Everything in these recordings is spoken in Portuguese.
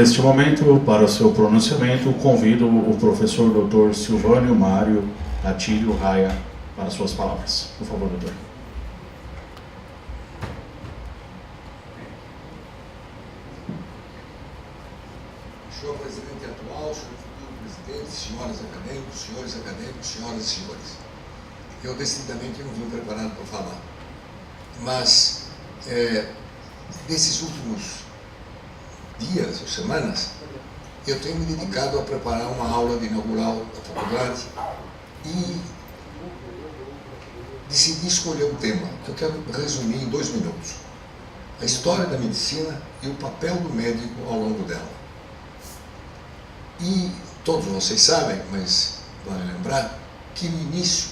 neste momento, para o seu pronunciamento, convido o professor Dr. Silvânio Mário Atílio Raia para suas palavras. Por favor, doutor. Senhor presidente atual, senhor futuro presidente, senhores acadêmicos, senhoras e senhores. Eu decididamente não vim preparado para falar, mas nesses últimos dias ou semanas, eu tenho me dedicado a preparar uma aula de inaugural da faculdade e decidi escolher um tema que eu quero resumir em 2 minutos. A história da medicina e o papel do médico ao longo dela. E todos vocês sabem, mas vale lembrar, que no início,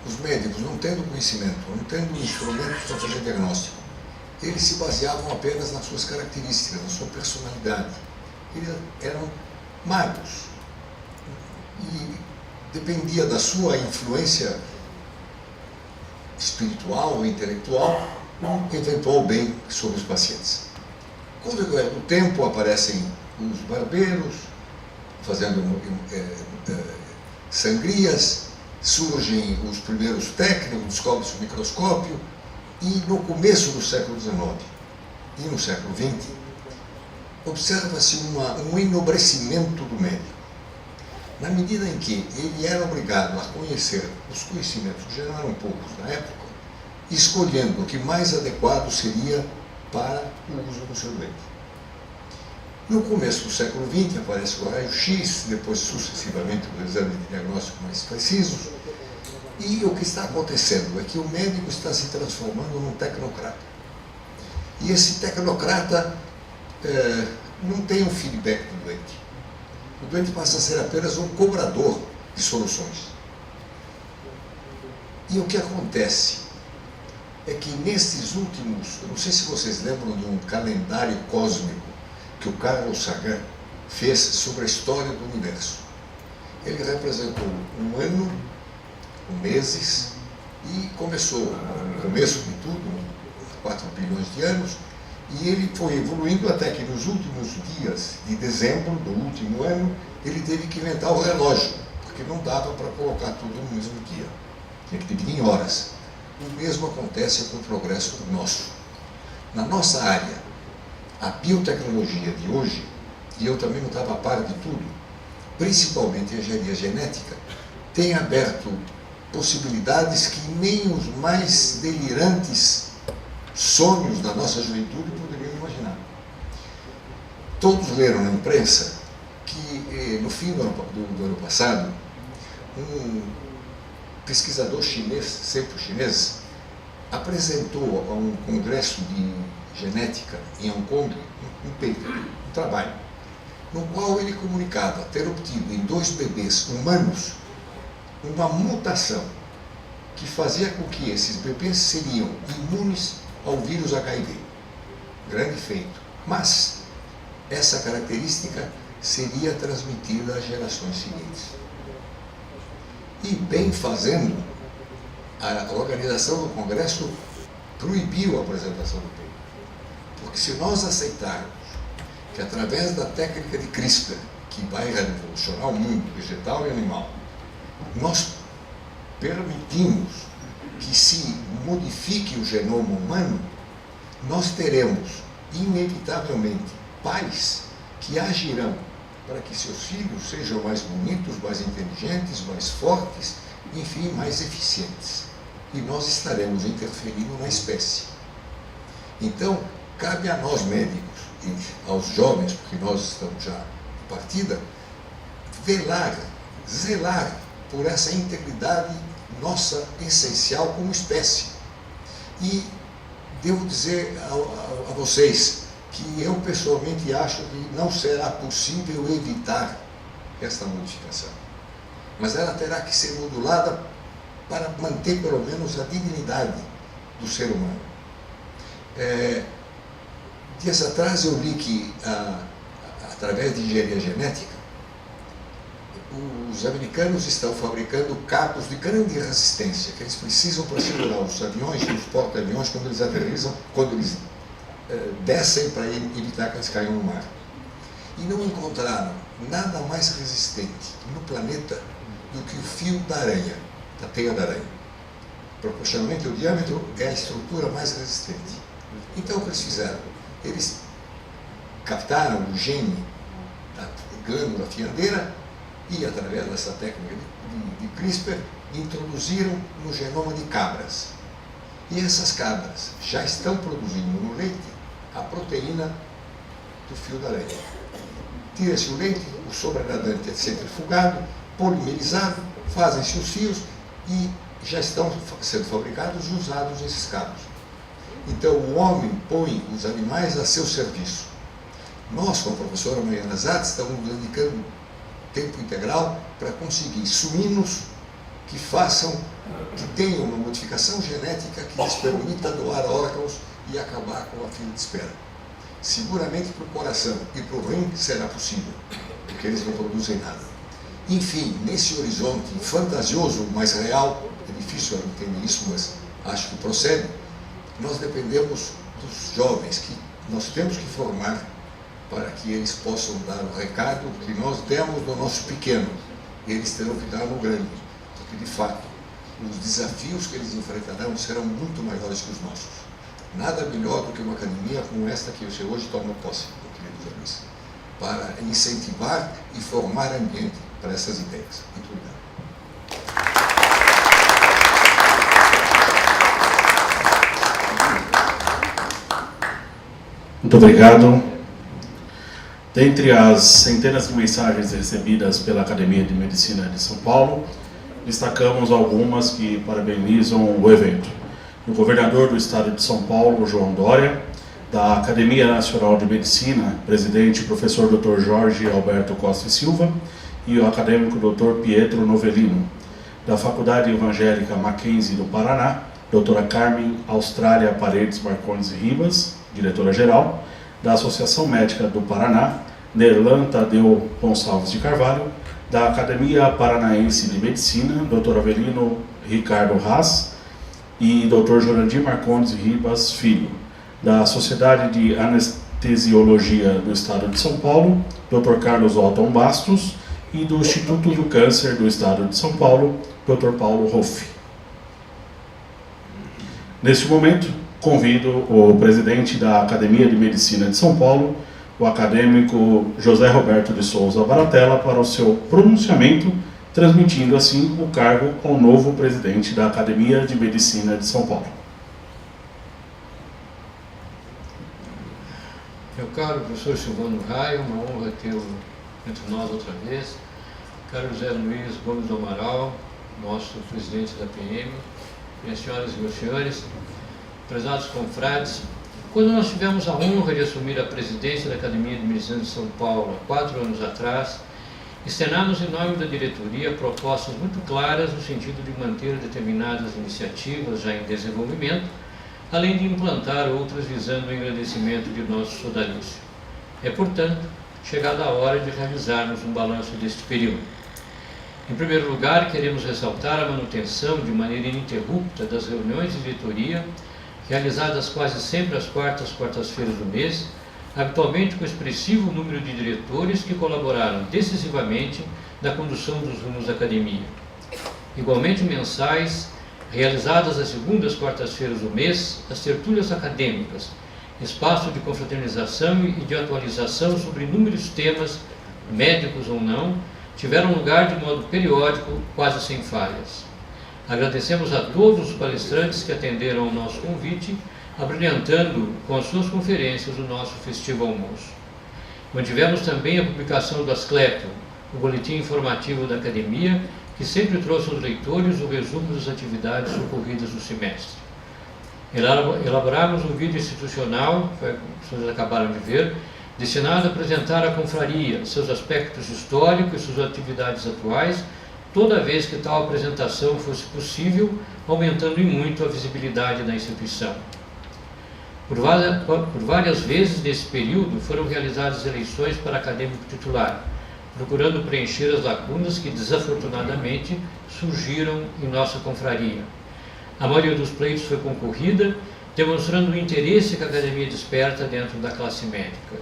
os médicos, não tendo conhecimento, não tendo instrumentos para fazer diagnóstico, eles se baseavam apenas nas suas características, na sua personalidade. Eles eram magos. E dependia da sua influência espiritual ou intelectual, um eventual bem sobre os pacientes. Com o decorrer do tempo, aparecem os barbeiros, fazendo sangrias, surgem os primeiros técnicos, descobre-se o microscópio, e no começo do século XIX e no século XX, observa-se um enobrecimento do médico. Na medida em que ele era obrigado a conhecer os conhecimentos, que já não eram poucos na época, escolhendo o que mais adequado seria para o uso do seu doente. No começo do século XX aparece o raio-x, depois sucessivamente os exames de diagnóstico mais precisos, e o que está acontecendo é que o médico está se transformando num tecnocrata. E esse tecnocrata não tem um feedback do doente. O doente passa a ser apenas um cobrador de soluções. E o que acontece é que nestes últimos, eu não sei se vocês lembram de um calendário cósmico que o Carl Sagan fez sobre a história do universo. Ele representou um ano, meses, e começou, no começo de tudo, 4 bilhões de anos, e ele foi evoluindo até que nos últimos dias de dezembro do último ano, ele teve que inventar o relógio, porque não dava para colocar tudo no mesmo dia. Tinha que dividir em horas. O mesmo acontece com o progresso nosso. Na nossa área, a biotecnologia de hoje, e eu também não estava a par de tudo, principalmente a engenharia genética, tem aberto possibilidades que nem os mais delirantes sonhos da nossa juventude poderiam imaginar. Todos leram na imprensa que no fim do ano passado, um pesquisador chinês, sempre chinês, apresentou a um congresso de genética em Hong Kong um paper, um trabalho, no qual ele comunicava ter obtido em 2 bebês humanos uma mutação que fazia com que esses bebês seriam imunes ao vírus HIV. Grande feito. Mas essa característica seria transmitida às gerações seguintes. E bem fazendo, a organização do Congresso proibiu a apresentação do paper. Porque se nós aceitarmos que através da técnica de CRISPR, que vai revolucionar o mundo vegetal e animal, nós permitimos que se modifique o genoma humano, nós teremos, inevitavelmente, pais que agirão para que seus filhos sejam mais bonitos, mais inteligentes, mais fortes, enfim, mais eficientes. E nós estaremos interferindo na espécie. Então, cabe a nós médicos e aos jovens, porque nós estamos já de partida, zelar por essa integridade nossa essencial como espécie. E devo dizer a vocês que eu pessoalmente acho que não será possível evitar esta modificação. Mas ela terá que ser modulada para manter pelo menos a dignidade do ser humano. Dias atrás eu li que, através de engenharia genética, os americanos estão fabricando cabos de grande resistência que eles precisam para segurar os aviões e os porta-aviões quando eles aterrissam, quando eles descem para evitar que eles caiam no mar. e não encontraram nada mais resistente no planeta do que o fio da aranha, da teia da aranha. Proporcionalmente ao diâmetro é a estrutura mais resistente. Então o que eles fizeram? Eles captaram o gene da glândula fiandeira e, através dessa técnica de CRISPR, introduziram no genoma de cabras. E essas cabras já estão produzindo no leite a proteína do fio da aranha. Tira-se o leite, o sobrenadante é centrifugado, polimerizado, fazem-se os fios e já estão sendo fabricados e usados esses cabos. Então o homem põe os animais a seu serviço. Nós, com a professora Mariana Zatz, estamos dedicando tempo integral para conseguir suínos que tenham uma modificação genética que lhes permita doar órgãos e acabar com a fila de espera. Seguramente para o coração e para o rim será possível, porque eles não produzem nada. Enfim, nesse horizonte fantasioso, mas real, é difícil entender isso, mas acho que procede, nós dependemos dos jovens, que nós temos que formar para que eles possam dar o recado que nós demos no nosso pequeno. Eles terão que dar no grande, porque de fato os desafios que eles enfrentarão serão muito maiores que os nossos. Nada melhor do que uma academia como esta que você hoje toma posse, meu querido José Luiz, para incentivar e formar ambiente para essas ideias. Muito obrigado. Muito obrigado. Dentre as centenas de mensagens recebidas pela Academia de Medicina de São Paulo, destacamos algumas que parabenizam o evento. O governador do estado de São Paulo, João Dória, da Academia Nacional de Medicina, presidente professor Dr. Jorge Alberto Costa e Silva, e o acadêmico Dr. Pietro Novellino, da Faculdade Evangélica Mackenzie do Paraná, doutora Carmen Austrália Paredes Marcondes Ribas, diretora-geral, da Associação Médica do Paraná, Nerlan Tadeu Gonçalves de Carvalho, da Academia Paranaense de Medicina, Dr. Avelino Ricardo Haas e Dr. Jorandir Marcondes Ribas Filho, da Sociedade de Anestesiologia do Estado de São Paulo, Dr. Carlos Otton Bastos, e do Instituto do Câncer do Estado de São Paulo, Dr. Paulo Hoff. Neste momento, convido o presidente da Academia de Medicina de São Paulo, o acadêmico José Roberto de Souza Baratella, para o seu pronunciamento, transmitindo assim o cargo ao novo presidente da Academia de Medicina de São Paulo. Meu caro professor Silvano Raia, uma honra tê-lo entre nós outra vez. Caro José Luiz Gomes do Amaral, nosso presidente da PM, minhas senhoras e meus senhores, prezados confrades, quando nós tivemos a honra de assumir a presidência da Academia de Medicina de São Paulo há 4 anos atrás, externamos em nome da diretoria propostas muito claras no sentido de manter determinadas iniciativas já em desenvolvimento, além de implantar outras visando o engrandecimento de nosso sodalício. É, portanto, chegada a hora de realizarmos um balanço deste período. Em primeiro lugar, queremos ressaltar a manutenção de maneira ininterrupta das reuniões de diretoria, realizadas quase sempre às quartas-feiras do mês, habitualmente com expressivo número de diretores que colaboraram decisivamente na condução dos rumos da academia. Igualmente mensais, realizadas às segundas quartas-feiras do mês, as tertúlias acadêmicas, espaço de confraternização e de atualização sobre inúmeros temas, médicos ou não, tiveram lugar de modo periódico, quase sem falhas. Agradecemos a todos os palestrantes que atenderam ao nosso convite, abrilhantando com as suas conferências o nosso festivo almoço. Mantivemos também a publicação do Asclepio, o boletim informativo da Academia, que sempre trouxe aos leitores o resumo das atividades ocorridas no semestre. Elaboramos um vídeo institucional, que vocês acabaram de ver, destinado a apresentar a confraria, seus aspectos históricos e suas atividades atuais, toda vez que tal apresentação fosse possível, aumentando em muito a visibilidade da instituição. Por várias vezes nesse período foram realizadas eleições para acadêmico titular, procurando preencher as lacunas que desafortunadamente surgiram em nossa confraria. A maioria dos pleitos foi concorrida, demonstrando o interesse que a academia desperta dentro da classe médica.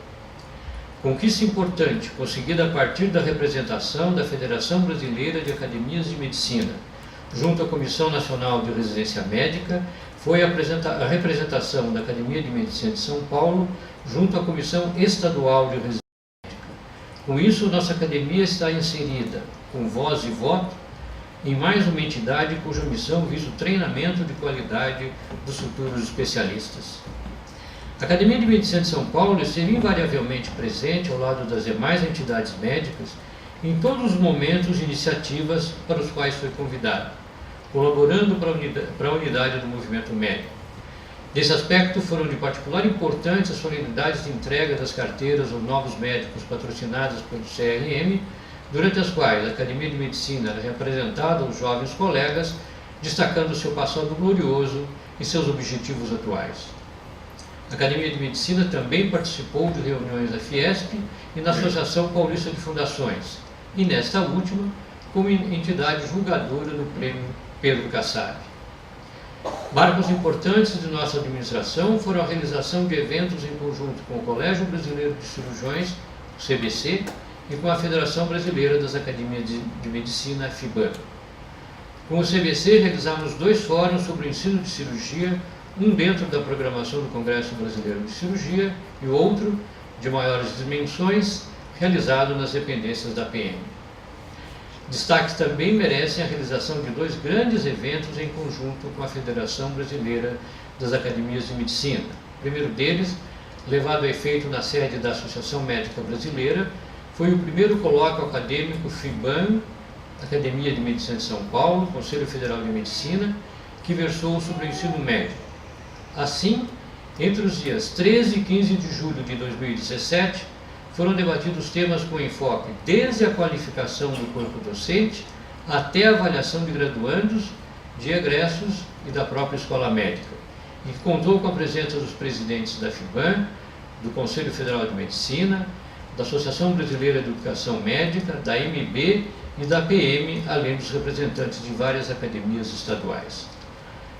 Conquista importante, conseguida a partir da representação da Federação Brasileira de Academias de Medicina, junto à Comissão Nacional de Residência Médica, foi a representação da Academia de Medicina de São Paulo, junto à Comissão Estadual de Residência Médica. Com isso, nossa academia está inserida, com voz e voto, em mais uma entidade cuja missão visa o treinamento de qualidade dos futuros especialistas. A Academia de Medicina de São Paulo esteve invariavelmente presente ao lado das demais entidades médicas em todos os momentos e iniciativas para os quais foi convidada, colaborando para a unidade do movimento médico. Nesse aspecto, foram de particular importância as solenidades de entrega das carteiras aos novos médicos patrocinadas pelo CRM, durante as quais a Academia de Medicina era representada aos jovens colegas, destacando seu passado glorioso e seus objetivos atuais. A Academia de Medicina também participou de reuniões da Fiesp e na Associação Paulista de Fundações, e nesta última, como entidade julgadora do Prêmio Pedro Kassab. Marcos importantes de nossa administração foram a realização de eventos em conjunto com o Colégio Brasileiro de Cirurgiões, o CBC, e com a Federação Brasileira das Academias de Medicina, a FIBAM. Com o CBC, realizamos 2 fóruns sobre o ensino de cirurgia, um dentro da programação do Congresso Brasileiro de Cirurgia e o outro, de maiores dimensões, realizado nas dependências da PM. Destaque também merecem a realização de 2 grandes eventos em conjunto com a Federação Brasileira das Academias de Medicina. O primeiro deles, levado a efeito na sede da Associação Médica Brasileira, foi o primeiro colóquio acadêmico FIBAM, Academia de Medicina de São Paulo, Conselho Federal de Medicina, que versou sobre o ensino médio. Assim, entre os dias 13 e 15 de julho de 2017, foram debatidos temas com enfoque desde a qualificação do corpo docente até a avaliação de graduandos, de egressos e da própria escola médica, e que contou com a presença dos presidentes da FIBAM, do Conselho Federal de Medicina, da Associação Brasileira de Educação Médica, da MB e da PM, além dos representantes de várias academias estaduais.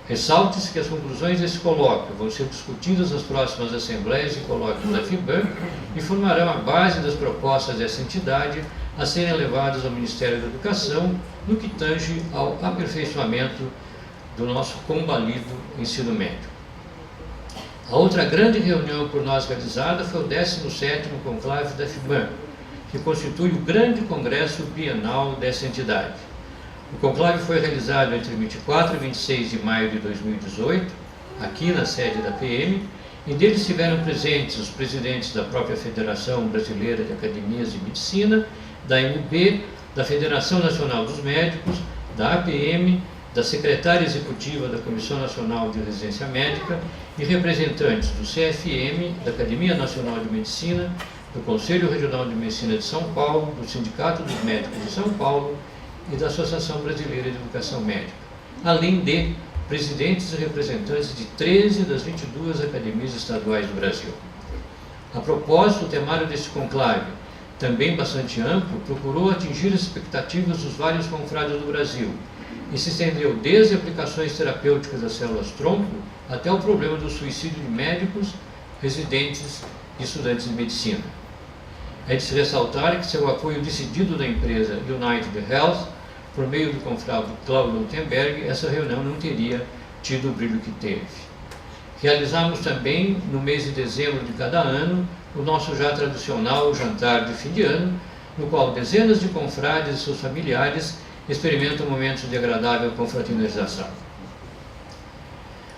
Ressalte-se que as conclusões desse colóquio vão ser discutidas nas próximas assembleias e colóquios da FIBAM e formarão a base das propostas dessa entidade a serem levadas ao Ministério da Educação no que tange ao aperfeiçoamento do nosso combalido ensino médio. A outra grande reunião por nós realizada foi o 17º conclave da FIBAM, que constitui o grande congresso bienal dessa entidade. O conclave foi realizado entre 24 e 26 de maio de 2018, aqui na sede da PM, e dele estiveram presentes os presidentes da própria Federação Brasileira de Academias de Medicina, da MB, da Federação Nacional dos Médicos, da APM, da secretária executiva da Comissão Nacional de Residência Médica e representantes do CFM, da Academia Nacional de Medicina, do Conselho Regional de Medicina de São Paulo, do Sindicato dos Médicos de São Paulo e da Associação Brasileira de Educação Médica, além de presidentes e representantes de 13 das 22 academias estaduais do Brasil. A propósito, o temário deste conclave, também bastante amplo, procurou atingir as expectativas dos vários confrades do Brasil e se estendeu desde aplicações terapêuticas das células-tronco até o problema do suicídio de médicos, residentes e estudantes de medicina. É de se ressaltar que seu apoio decidido da empresa United Health, por meio do confrade Cláudio Lutemberg, essa reunião não teria tido o brilho que teve. Realizamos também, no mês de dezembro de cada ano, o nosso já tradicional jantar de fim de ano, no qual dezenas de confrades e seus familiares experimentam momentos de agradável confraternização.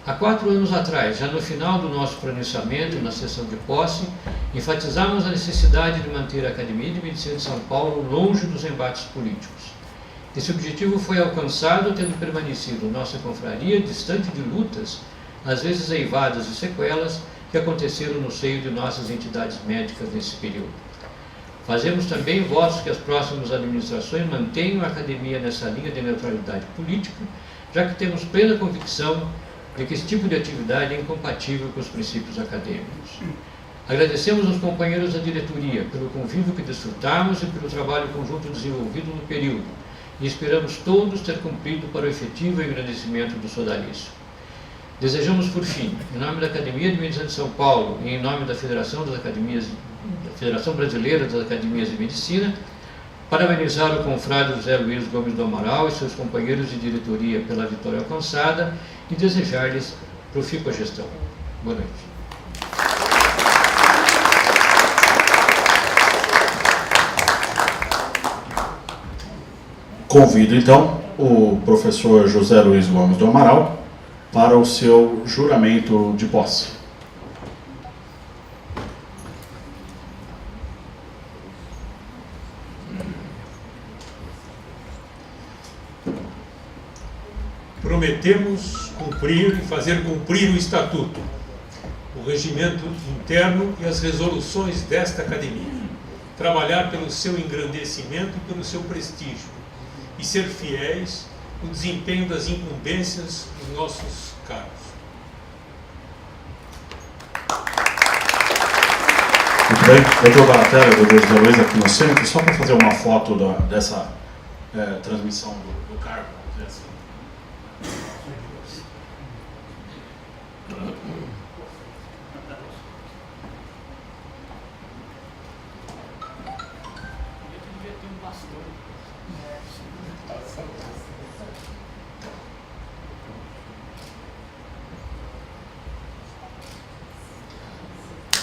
Há 4 anos atrás, já no final do nosso pronunciamento, na sessão de posse, enfatizamos a necessidade de manter a Academia de Medicina de São Paulo longe dos embates políticos. Esse objetivo foi alcançado tendo permanecido nossa confraria distante de lutas, às vezes eivadas de sequelas, que aconteceram no seio de nossas entidades médicas nesse período. Fazemos também votos que as próximas administrações mantenham a Academia nessa linha de neutralidade política, já que temos plena convicção de que esse tipo de atividade é incompatível com os princípios acadêmicos. Agradecemos aos companheiros da diretoria pelo convívio que desfrutamos e pelo trabalho conjunto desenvolvido no período, e esperamos todos ter cumprido para o efetivo engrandecimento do sodalício. Desejamos, por fim, em nome da Academia de Medicina de São Paulo e em nome da Federação das Academias Federação Brasileira das Academias de Medicina, parabenizar o confrade José Luiz Gomes do Amaral e seus companheiros de diretoria pela vitória alcançada e desejar-lhes profícua gestão. Boa noite. Convido, então, o professor José Luiz Gomes do Amaral para o seu juramento de posse. Prometemos cumprir e fazer cumprir o Estatuto, o regimento interno e as resoluções desta Academia, trabalhar pelo seu engrandecimento e pelo seu prestígio, e ser fiéis no desempenho das incumbências dos nossos cargos. Muito bem, eu vou dar a tela do José Luiz aqui no centro, só para fazer uma foto dessa transmissão do cargo, vamos dizer assim.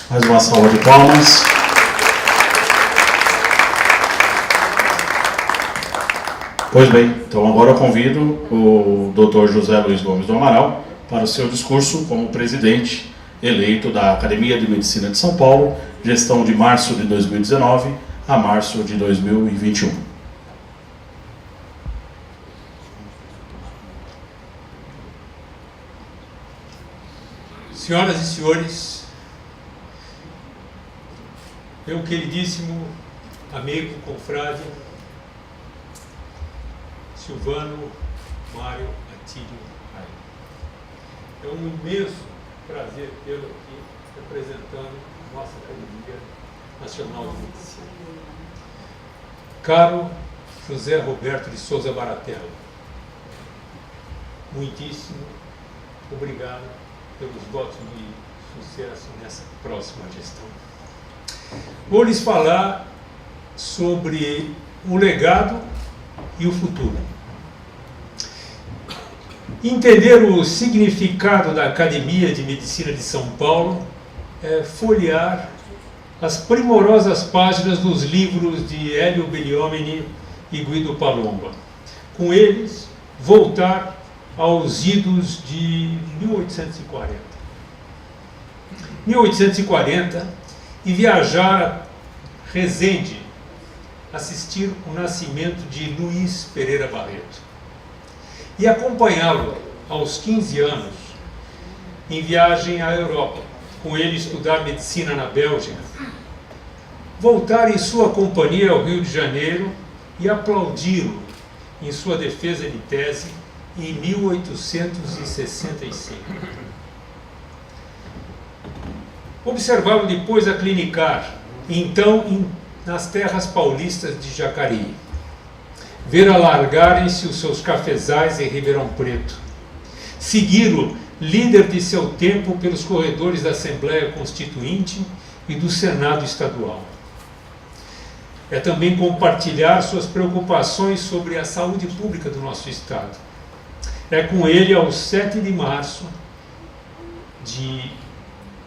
Mais uma salva de palmas. Pois bem, então agora eu convido o Dr. José Luiz Gomes do Amaral para o seu discurso como presidente eleito da Academia de Medicina de São Paulo, gestão de março de 2019 a março de 2021. Senhoras e senhores, meu queridíssimo amigo, confrade, Silvano Mário Atílio Raio. É um imenso prazer tê-lo aqui representando a nossa Academia Nacional de Medicina. Caro José Roberto de Souza Baratella, muitíssimo obrigado pelos votos de sucesso nessa próxima gestão. Vou lhes falar sobre o legado e o futuro. Entender o significado da Academia de Medicina de São Paulo é folhear as primorosas páginas dos livros de Hélio Beliomini e Guido Palomba. Com eles, voltar aos idos de 1840. 1840, e viajar a Resende, assistir o nascimento de Luiz Pereira Barreto. E acompanhá-lo aos 15 anos em viagem à Europa, com ele estudar medicina na Bélgica. Voltar em sua companhia ao Rio de Janeiro e aplaudi-lo em sua defesa de tese em 1865. Observá-lo depois a clinicar, então nas terras paulistas de Jacareí. Ver alargarem-se os seus cafezais em Ribeirão Preto. Segui-lo, líder de seu tempo, pelos corredores da Assembleia Constituinte e do Senado Estadual. É também compartilhar suas preocupações sobre a saúde pública do nosso Estado. É com ele, aos 7 de março de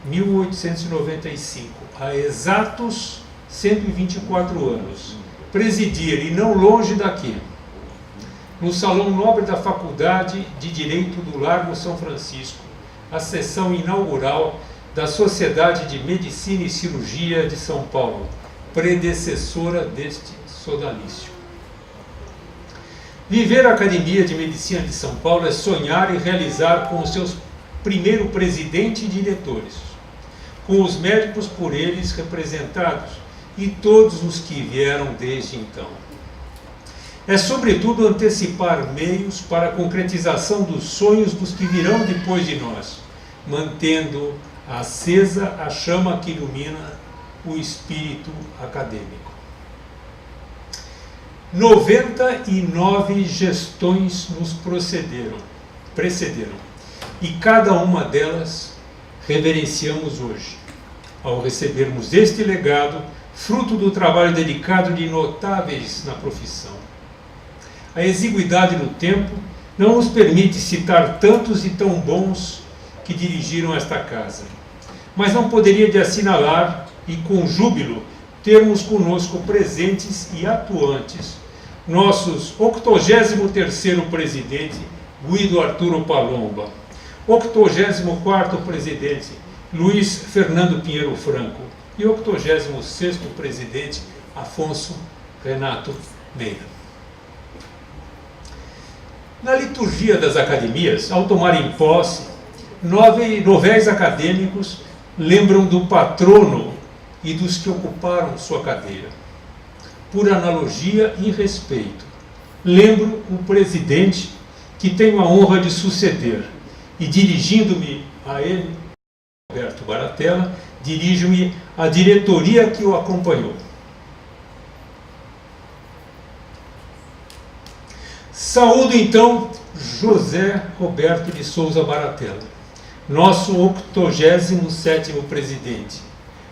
1895, há exatos 124 anos, presidir, e não longe daqui, no Salão Nobre da Faculdade de Direito do Largo São Francisco, a sessão inaugural da Sociedade de Medicina e Cirurgia de São Paulo, predecessora deste sodalício. Viver a Academia de Medicina de São Paulo é sonhar e realizar com os seus primeiro presidente e diretores, com os médicos por eles representados e todos os que vieram desde então. É, sobretudo, antecipar meios para a concretização dos sonhos dos que virão depois de nós, mantendo acesa a chama que ilumina o espírito acadêmico. 99 gestões nos precederam, e cada uma delas reverenciamos hoje, ao recebermos este legado, fruto do trabalho dedicado de notáveis na profissão. A exiguidade no tempo não nos permite citar tantos e tão bons que dirigiram esta casa, mas não poderia de assinalar e com júbilo termos conosco presentes e atuantes nossos 83º presidente Guido Arturo Palomba, 84º presidente Luiz Fernando Pinheiro Franco e 86º presidente Afonso Renato Meira. Na liturgia das academias, ao tomarem posse, 9 acadêmicos lembram do patrono e dos que ocuparam sua cadeira. Por analogia e respeito, lembro o presidente que tenho a honra de suceder e, dirigindo-me a ele, Roberto Baratella, dirijo-me à diretoria que o acompanhou. Saúdo então José Roberto de Souza Baratella, nosso 87º presidente,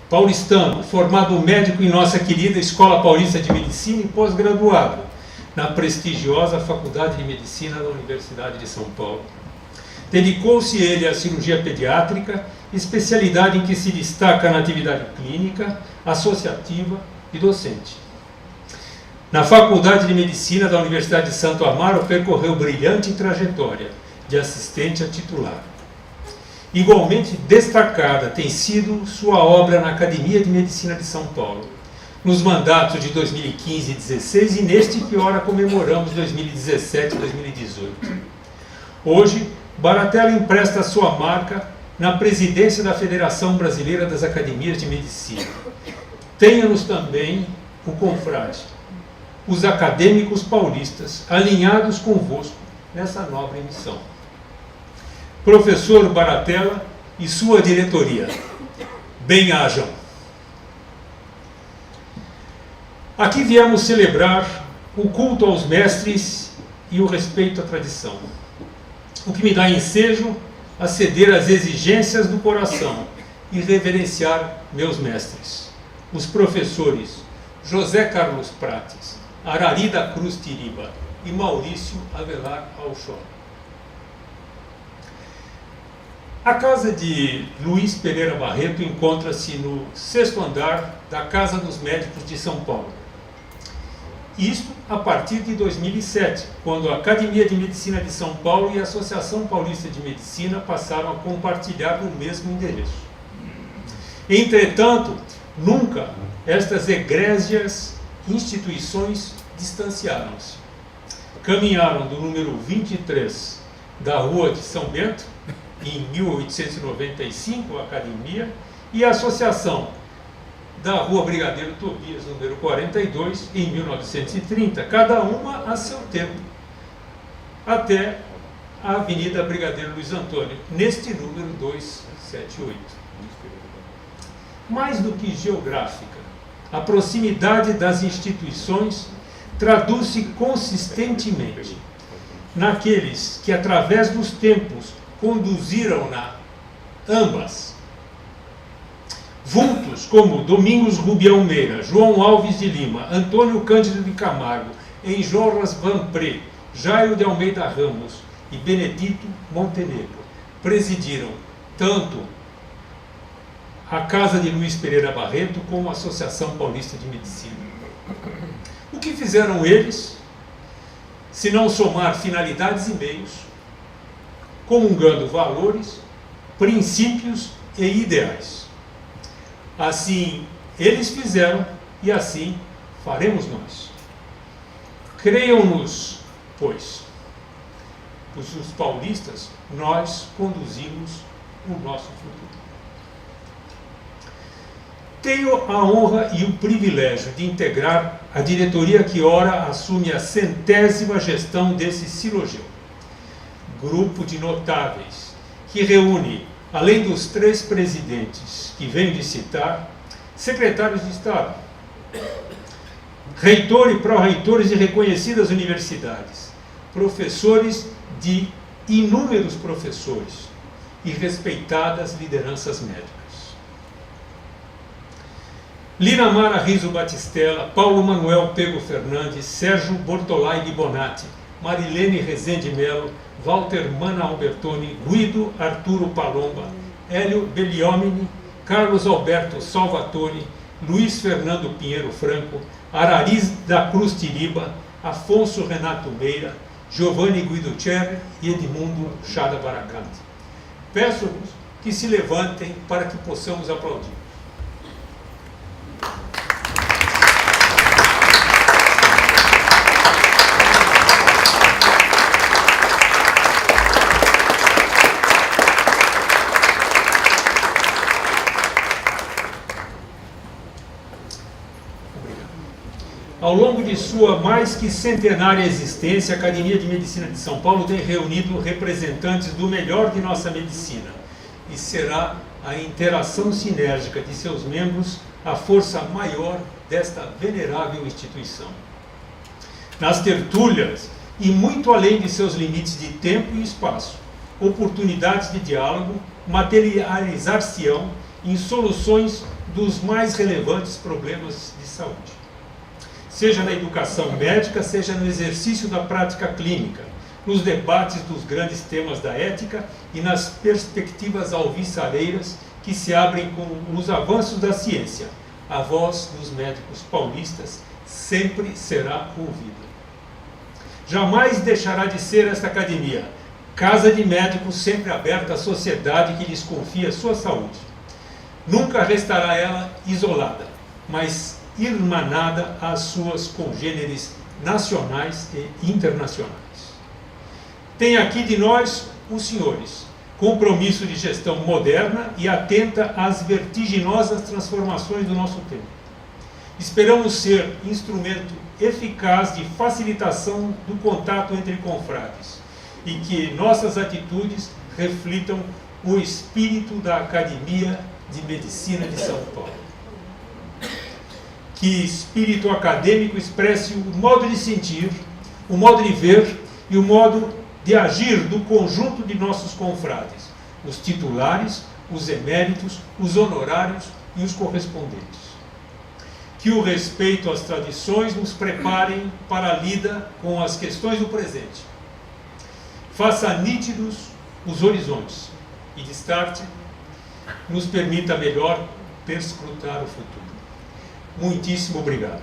paulistano, formado médico em nossa querida Escola Paulista de Medicina e pós-graduado na prestigiosa Faculdade de Medicina da Universidade de São Paulo. Dedicou-se ele à cirurgia pediátrica, especialidade em que se destaca na atividade clínica, associativa e docente. Na Faculdade de Medicina da Universidade de Santo Amaro, percorreu brilhante trajetória de assistente a titular. Igualmente destacada tem sido sua obra na Academia de Medicina de São Paulo, nos mandatos de 2015 e 2016 e neste que ora comemoramos 2017 e 2018. Hoje, Baratella empresta sua marca na presidência da Federação Brasileira das Academias de Medicina. Tenha-nos também o confrade, os acadêmicos paulistas alinhados convosco nessa nobre missão. Professor Baratella e sua diretoria, bem-ajam. Aqui viemos celebrar o culto aos mestres e o respeito à tradição, o que me dá ensejo a ceder às exigências do coração e reverenciar meus mestres, os professores José Carlos Prates, Arari da Cruz Tiriba e Maurício Avelar Alchó. A casa de Luiz Pereira Barreto encontra-se no 6º andar da Casa dos Médicos de São Paulo. Isto a partir de 2007, quando a Academia de Medicina de São Paulo e a Associação Paulista de Medicina passaram a compartilhar o mesmo endereço. Entretanto, nunca estas egrégias instituições distanciaram-se. Caminharam do número 23 da Rua de São Bento, em 1895, a Academia, e a Associação da Rua Brigadeiro Tobias, número 42, em 1930, cada uma a seu tempo, até a Avenida Brigadeiro Luiz Antônio, neste número 278. Mais do que geográfica, a proximidade das instituições traduz-se consistentemente naqueles que, através dos tempos, conduziram-na ambas. Vultos como Domingos Rubião Meira, João Alves de Lima, Antônio Cândido de Camargo, Enjolras Vanpré, Jairo de Almeida Ramos e Benedito Montenegro presidiram tanto a Casa de Luiz Pereira Barreto como a Associação Paulista de Medicina. O que fizeram eles, se não somar finalidades e meios, comungando valores, princípios e ideais? Assim eles fizeram e assim faremos nós. Creiam-nos, pois os paulistas, nós conduzimos o nosso futuro. Tenho a honra e o privilégio de integrar a diretoria que ora assume a 100ª gestão desse Silogeu, grupo de notáveis que reúne, além dos 3 presidentes que venho de citar, secretários de Estado, reitor e pró-reitores de reconhecidas universidades, professores de inúmeros professores e respeitadas lideranças médicas. Linamara Riso Batistella, Paulo Manuel Pego Fernandes, Sérgio Bortolai de Bonatti, Marilene Rezende Melo, Walter Mana Albertoni, Guido Arturo Palomba, Hélio Belliomini, Carlos Alberto Salvatore, Luiz Fernando Pinheiro Franco, Araris da Cruz Tiriba, Afonso Renato Meira, Giovanni Guido Cerri e Edmundo Chada Baracante. Peço-vos que se levantem para que possamos aplaudir. Ao longo de sua mais que centenária existência, a Academia de Medicina de São Paulo tem reunido representantes do melhor de nossa medicina e será a interação sinérgica de seus membros a força maior desta venerável instituição. Nas tertúlias, e muito além de seus limites de tempo e espaço, oportunidades de diálogo materializar-se-ão em soluções dos mais relevantes problemas de saúde. Seja na educação médica, seja no exercício da prática clínica, nos debates dos grandes temas da ética e nas perspectivas alvissareiras que se abrem com os avanços da ciência, a voz dos médicos paulistas sempre será ouvida. Jamais deixará de ser esta academia, casa de médicos sempre aberta à sociedade que lhes confia sua saúde. Nunca restará ela isolada, mas irmanada às suas congêneres nacionais e internacionais. Tem aqui de nós, os senhores, compromisso de gestão moderna e atenta às vertiginosas transformações do nosso tempo. Esperamos ser instrumento eficaz de facilitação do contato entre confrades e que nossas atitudes reflitam o espírito da Academia de Medicina de São Paulo. Que espírito acadêmico expresse o modo de sentir, o modo de ver e o modo de agir do conjunto de nossos confrades, os titulares, os eméritos, os honorários e os correspondentes. Que o respeito às tradições nos preparem para a lida com as questões do presente. Faça nítidos os horizontes e, de start, nos permita melhor perscrutar o futuro. Muitíssimo obrigado.